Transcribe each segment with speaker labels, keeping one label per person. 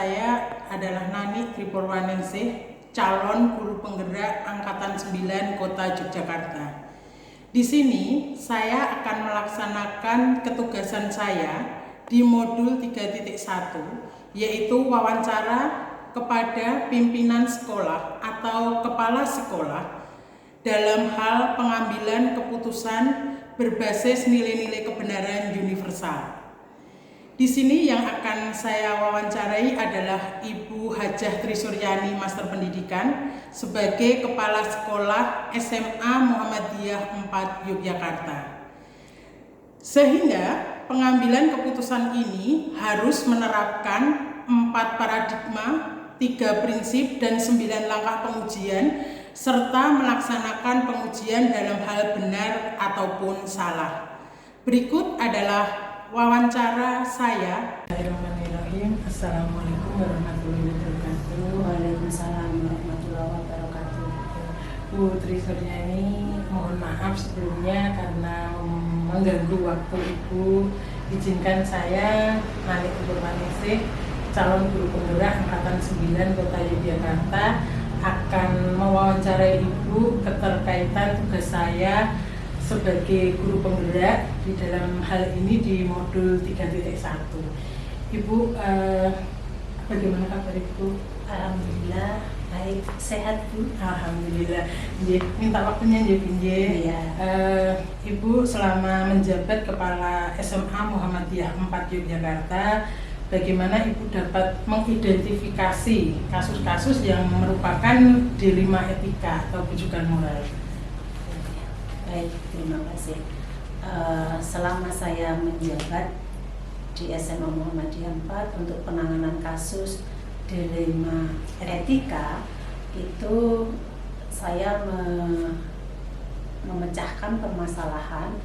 Speaker 1: Saya adalah Nani Tripurwaningsih, calon guru penggerak Angkatan 9 Kota Yogyakarta. Di sini saya akan melaksanakan ketugasan saya di modul 3.1, yaitu wawancara kepada pimpinan sekolah atau kepala sekolah dalam hal pengambilan keputusan berbasis nilai-nilai kebenaran universal. Di sini yang akan saya wawancarai adalah Ibu Hajah Trisuryani, Master Pendidikan, sebagai Kepala Sekolah SMA Muhammadiyah 4 Yogyakarta. Sehingga pengambilan keputusan ini harus menerapkan 4 paradigma, 3 prinsip, dan 9 langkah pengujian, serta melaksanakan pengujian dalam hal benar ataupun salah. Berikut adalah wawancara saya. Bismillahirrahmanirrahim. Assalamualaikum warahmatullahi wabarakatuh.
Speaker 2: Waalaikumsalam warahmatullahi wabarakatuh.
Speaker 1: Bu Trisuryani, mohon maaf sebelumnya karena mengganggu waktu Ibu. Izinkan saya, Nani Tripurwaningsih, calon guru penggerak Angkatan 9 Kota Yogyakarta, akan mewawancarai Ibu keterkaitan tugas saya sebagai guru penggerak di dalam hal ini di modul 3.1. Ibu, bagaimana kabar Ibu?
Speaker 2: Alhamdulillah baik, sehat Bu.
Speaker 1: Alhamdulillah. Minta waktunya
Speaker 2: Iya.
Speaker 1: Ibu selama menjabat Kepala SMA Muhammadiyah 4 Yogyakarta, bagaimana Ibu dapat mengidentifikasi kasus-kasus yang merupakan dilema etika atau bujukan moral?
Speaker 2: Baik, terima kasih. Selama saya menjabat di SMA Muhammadiyah 4 untuk penanganan kasus dilema etika, itu saya memecahkan permasalahan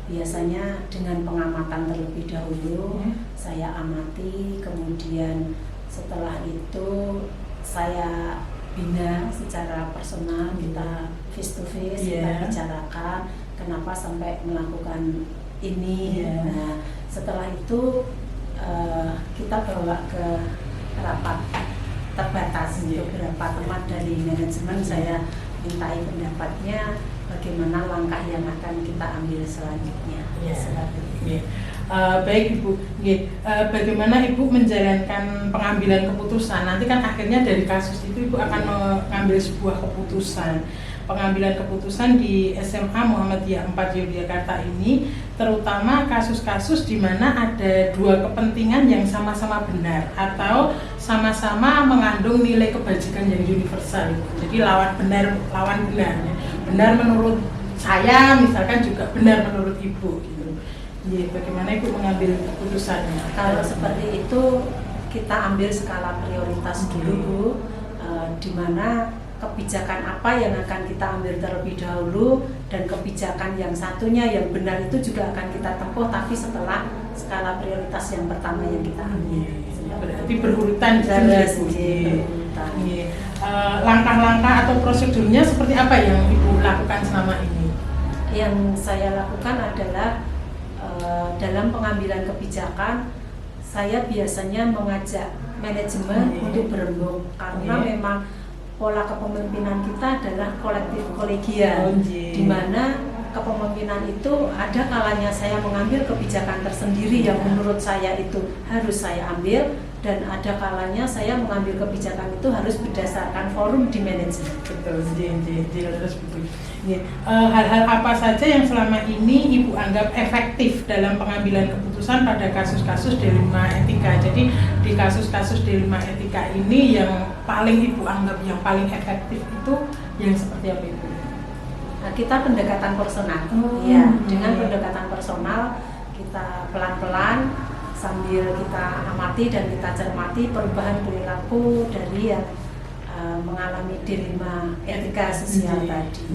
Speaker 2: biasanya dengan pengamatan terlebih dahulu. Saya amati, kemudian setelah itu saya bina secara personal, kita face to face, kita bicarakan kenapa sampai melakukan ini. Nah, setelah itu kita bawa ke rapat terbatas beberapa teman dari manajemen. Saya mintai pendapatnya bagaimana langkah yang akan kita ambil selanjutnya.
Speaker 1: Baik Ibu, bagaimana Ibu menjalankan pengambilan keputusan? Nanti kan akhirnya dari kasus itu Ibu akan mengambil sebuah keputusan. Pengambilan keputusan di SMA Muhammadiyah 4 Yogyakarta ini terutama kasus-kasus di mana ada dua kepentingan yang sama-sama benar atau sama-sama mengandung nilai kebajikan yang universal. Jadi lawan benar. Benar menurut saya misalkan juga benar menurut Ibu gitu. Bagaimana Ibu mengambil keputusannya?
Speaker 2: Kalau seperti itu kita ambil skala prioritas dulu Bu, di mana kebijakan apa yang akan kita ambil terlebih dahulu dan kebijakan yang satunya yang benar itu juga akan kita tempuh, tapi setelah skala prioritas yang pertama yang kita ambil.
Speaker 1: Berarti berurutan jelas. Langkah-langkah atau prosedurnya seperti apa yang Ibu lakukan selama ini?
Speaker 2: Yang saya lakukan adalah dalam pengambilan kebijakan, saya biasanya mengajak manajemen untuk berembuk karena memang pola kepemimpinan kita adalah kolektif kolegial, di mana kepemimpinan itu ada kalanya saya mengambil kebijakan tersendiri yang menurut saya itu harus saya ambil, dan ada kalanya saya mengambil kebijakan itu harus berdasarkan forum di manajemen.
Speaker 1: Betul, harus betul. Hal-hal apa saja yang selama ini Ibu anggap efektif dalam pengambilan keputusan pada kasus-kasus dilema etika? Jadi di kasus-kasus dilema etika ini yang paling Ibu anggap yang paling efektif itu yang seperti apa Ibu?
Speaker 2: Nah, kita pendekatan personal. Dengan pendekatan personal kita pelan-pelan sambil kita amati dan kita cermati perubahan perilaku dari yang mengalami dilema etika sosial tadi.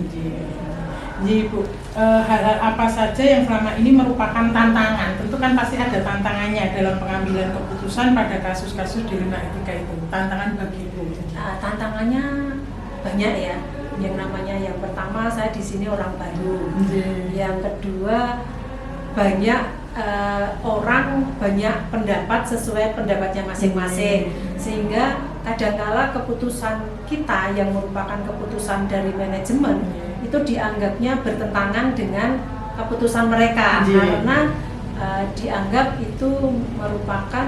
Speaker 1: Bu, hal-hal apa saja yang selama ini merupakan tantangan? Tentu kan pasti ada tantangannya dalam pengambilan keputusan pada kasus-kasus dilema etika itu. Tantangan bagi Ibu?
Speaker 2: Tantangannya banyak ya. Yang namanya yang pertama, saya di sini orang baru. Yang kedua, banyak orang banyak pendapat sesuai pendapatnya masing-masing, sehingga kadangkala keputusan kita yang merupakan keputusan dari manajemen itu dianggapnya bertentangan dengan keputusan mereka, karena dianggap itu merupakan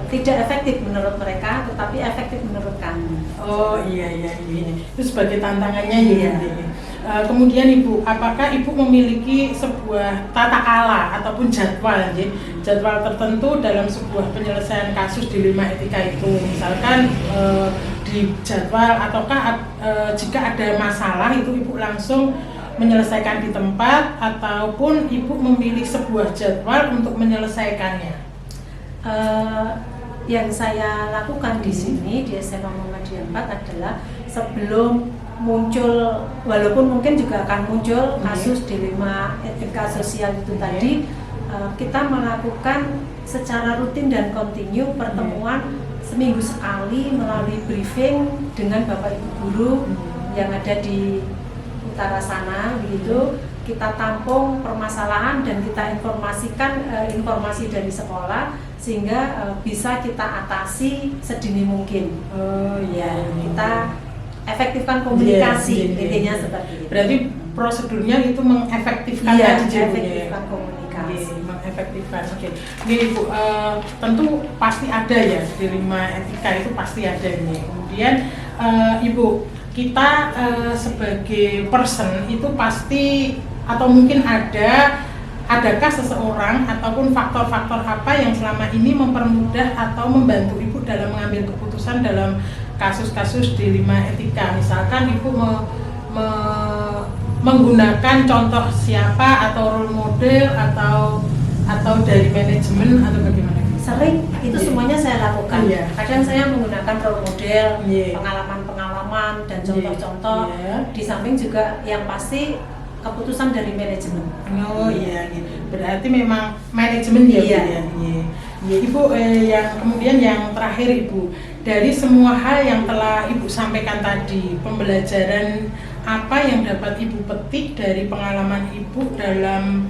Speaker 2: tidak efektif menurut mereka, tetapi efektif menurut kami.
Speaker 1: Oh iya itu sebagai tantangannya ya. Kemudian Ibu, apakah Ibu memiliki sebuah tata ala ataupun jadwal tertentu dalam sebuah penyelesaian kasus dilema etika itu? Misalkan di jadwal, ataukah jika ada masalah itu Ibu langsung menyelesaikan di tempat, ataupun Ibu memilih sebuah jadwal untuk menyelesaikannya?
Speaker 2: Yang saya lakukan di sini di SMA Muhammadiyah 4 adalah sebelum muncul, walaupun mungkin juga akan muncul kasus dilema etika sosial itu tadi, kita melakukan secara rutin dan kontinu pertemuan seminggu sekali melalui briefing dengan Bapak Ibu guru yang ada di utara sana, begitu. Kita tampung permasalahan dan kita informasikan informasi dari sekolah sehingga bisa kita atasi sedini mungkin. Kita efektifkan komunikasi, intinya seperti itu.
Speaker 1: Berarti prosedurnya itu mengefektifkan
Speaker 2: efektifkan komunikasi.
Speaker 1: Mengefektifkan. Oke. Ini Ibu, tentu pasti ada ya dilema etika itu pasti ada ini. Kemudian Ibu, kita sebagai person itu pasti, atau mungkin adakah seseorang ataupun faktor-faktor apa yang selama ini mempermudah atau membantu Ibu dalam mengambil keputusan dalam kasus-kasus dilema etika? Misalkan Ibu menggunakan contoh siapa, atau role model, atau dari manajemen, atau bagaimana?
Speaker 2: Sering itu semuanya saya lakukan. Kadang saya menggunakan role model, pengalaman-pengalaman dan contoh-contoh. Di samping juga yang pasti keputusan dari manajemen.
Speaker 1: Oh iya, gitu. Berarti memang manajemen ya, Bu ya. Ibu, yang kemudian yang terakhir Ibu, dari semua hal yang telah Ibu sampaikan tadi, pembelajaran apa yang dapat Ibu petik dari pengalaman Ibu dalam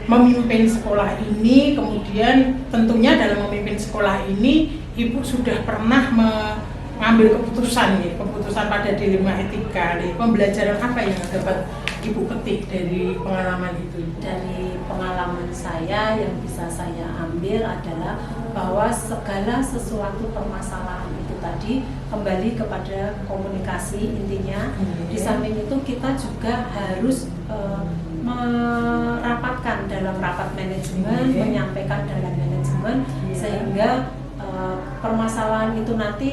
Speaker 1: memimpin sekolah ini? Kemudian tentunya dalam memimpin sekolah ini Ibu sudah pernah mengambil keputusan pada dilema etika. Pembelajaran apa yang dapat Ibu petik dari pengalaman itu?
Speaker 2: Dari pengalaman saya yang bisa saya ambil adalah bahwa segala sesuatu permasalahan itu tadi kembali kepada komunikasi intinya. Di samping itu kita juga harus merapatkan dalam rapat manajemen, menyampaikan dalam manajemen, sehingga permasalahan itu nanti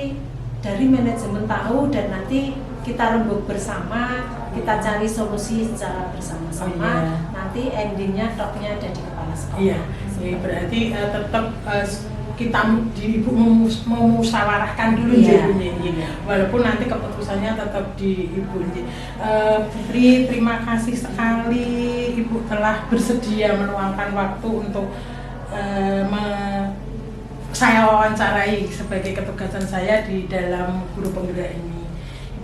Speaker 2: dari manajemen tahu dan nanti kita rembuk bersama, kita cari solusi secara bersama-sama. Nanti endingnya topnya ada di kepala sekolah.
Speaker 1: Berarti tetap kita Ibu memusyawarahkan dulu walaupun nanti keputusannya tetap di Ibu. Putri, terima kasih sekali Ibu telah bersedia meluangkan waktu untuk saya wawancarai sebagai ketugasan saya di dalam guru penggerak ini.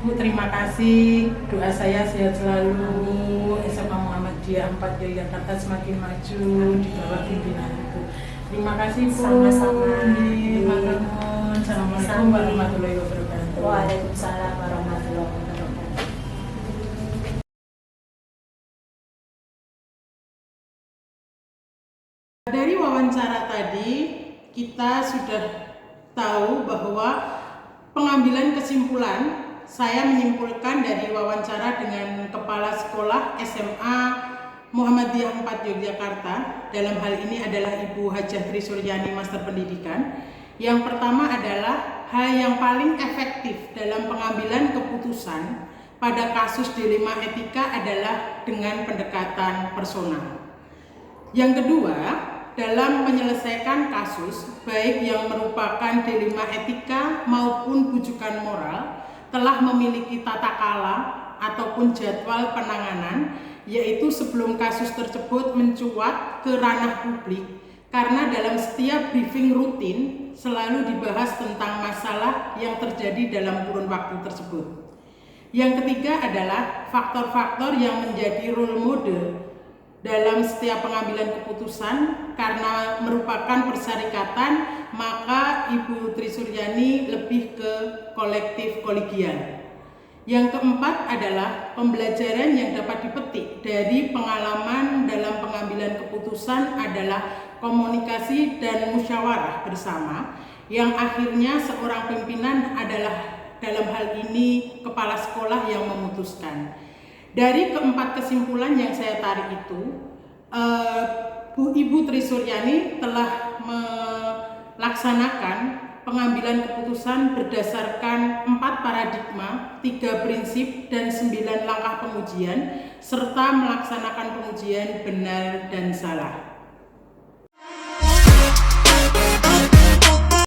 Speaker 1: Ibu, terima kasih. Doa saya sehat selalu, SMA Muhammadiyah 4 Yogyakarta semakin maju di bawah pimpinan Ibu. Terima kasih Bu.
Speaker 2: Sama-sama.
Speaker 1: Assalamualaikum warahmatullahi wabarakatuh.
Speaker 2: Waalaikumsalam warahmatullahi wabarakatuh.
Speaker 1: Dari wawancara tadi kita sudah tahu bahwa pengambilan kesimpulan, saya menyimpulkan dari wawancara dengan Kepala Sekolah SMA Muhammadiyah 4 Yogyakarta, dalam hal ini adalah Ibu Hajah Tri Suryani, Master Pendidikan. Yang pertama adalah hal yang paling efektif dalam pengambilan keputusan pada kasus dilema etika adalah dengan pendekatan personal. Yang kedua, dalam menyelesaikan kasus, baik yang merupakan dilema etika maupun bujukan moral, telah memiliki tata kala ataupun jadwal penanganan, yaitu sebelum kasus tersebut mencuat ke ranah publik, karena dalam setiap briefing rutin selalu dibahas tentang masalah yang terjadi dalam kurun waktu tersebut. Yang ketiga adalah faktor-faktor yang menjadi role model dalam setiap pengambilan keputusan karena merupakan persyarikatan, maka Ibu Tri Suryani lebih ke kolektif kolegial. Yang keempat adalah pembelajaran yang dapat dipetik dari pengalaman dalam pengambilan keputusan adalah komunikasi dan musyawarah bersama, yang akhirnya seorang pimpinan adalah dalam hal ini kepala sekolah yang memutuskan. Dari keempat kesimpulan yang saya tarik itu, Ibu Tri Suryani telah melaksanakan pengambilan keputusan berdasarkan 4 paradigma, 3 prinsip, dan 9 langkah pengujian, serta melaksanakan pengujian benar dan salah.